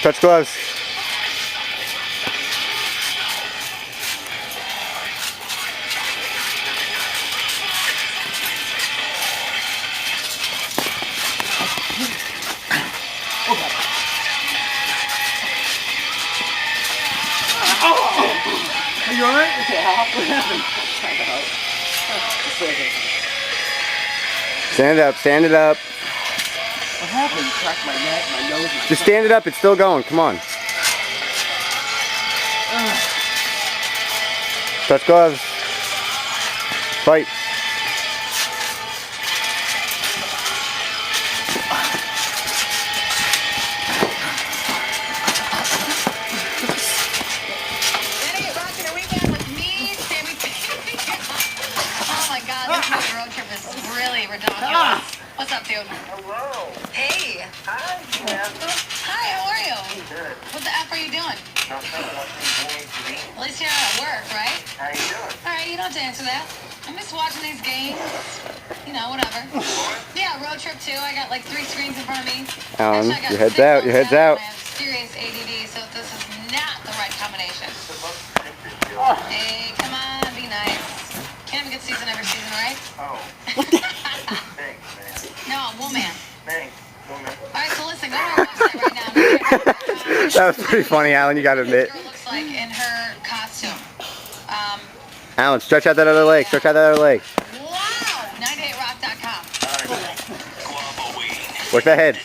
Touch gloves. Are you alright? Stand it up, stand it up. What happened? Cracked my neck, my nose. Just stand it up, it's still going, come on. Touch gloves. Fight. Oh my God, this road trip is really ridiculous. What's up, dude? Hello. Hey. Hi, Jeff. Hi, how are you? Good. What the F are you doing? Nothing. Watching Boy TV. At least you're at work, right? How you doing? All right, you don't have to answer that. I'm just watching these games. You know, whatever. Yeah, road trip too. I got like 3 screens in front of me. Alan, Actually, I got your head's 6 out, on your head's Saturday, out. and I have serious ADD, so this is not the right combination. Hey, come on, be nice. Can't have a good season every season, right? Oh. Thanks, man. No, woman. Thanks, woman. All right, so listen, go to our website right now. That was pretty funny, Alan, you gotta admit. What looks like in her costume. Alan, stretch out that other leg, stretch out that other leg. Wow! 98rock.com. Work that head.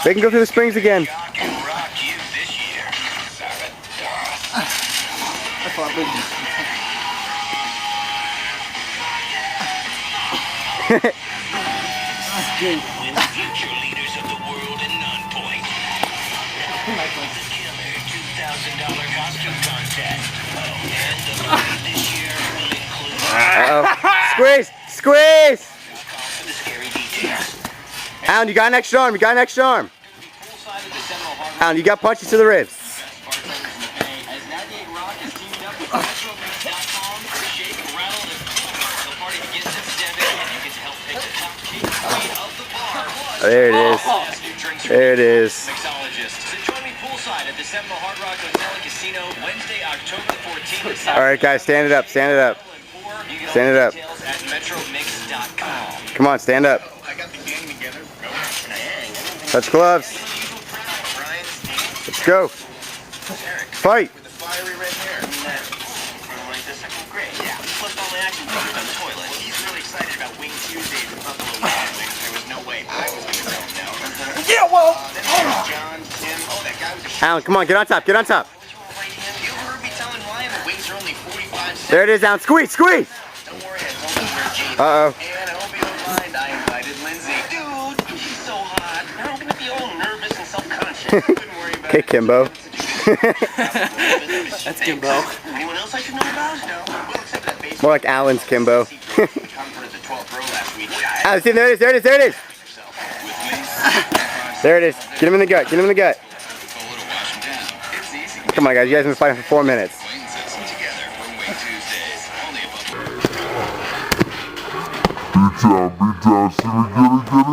They can go through the springs again. When the future leaders of the world in Nonpoint. The Killer $2,000 costume contest. And the movie this year will include Uh-oh. Squeeze! Squeeze! for the scary details. Alan, you got an extra arm, you got an extra arm. Poolside at the Seminole Hard Rock Alan, you got punches to the ribs. bartenders in the Bay as 98 Rock has teamed up with MetroMix.com to shake, rattle, and they'll party begins at 7 and you get to help pick the top cake queen of the bar. There it is. Last new drinks There it is. mixologist. So join me poolside at the Seminole Hard Rock Hotel and Casino Wednesday, October 14th. All right, guys, stand it up, stand it up. Stand it up. At MetroMix.com. Come on, stand up. I got the gang together. Go. Can I hang? Touch gloves. Brian, Let's go. Eric, Fight. with the fiery red hair. Like this, great. Yeah. Plus all the action figures on the toilet. He's really excited about Wing Tuesdays at Buffalo Wild Wings. There was no way I was going to tell him no. Yeah, well. Then there's John, Tim. Oh, that guy with the Alan, come on, get on top, get on top. right hand. You ever heard me telling Ryan that wings are only 45 cents? There it is, Alan. Squeeze, squeeze. Don't worry, I told him where James. Uh-oh. And I hope you don't mind, I invited Lindsay. Dude, she's so hot. You're not gonna be all nervous and self-conscious. Couldn't worry about Okay, it. Kimbo. That's Kimbo. Anyone else I should know about? No. Well, except that baseball. More like Alan's Kimbo. Conference at 12th row last week. Alan, see, there it is, there it is, there it is. There it is. Get him in the gut, get him in the gut. It's easy. Come on, guys, you guys have been fighting for 4 minutes. Beat down, see me get it.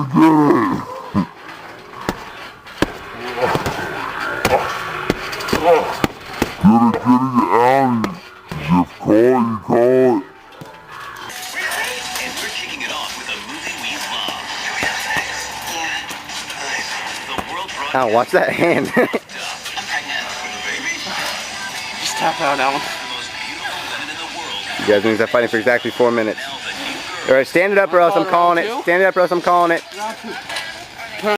Get it, Alan. Jeff, call it. And we're kicking it off with a movie we love. The world broadcast. Alan, watch that hand. I'm pregnant. Baby. Just tap out, Alan. The most beautiful women in the world. You guys are fighting for exactly 4 minutes. Now the new girl. All right, stand it up or else I'm calling it. Stand it up or else I'm calling it. Not too.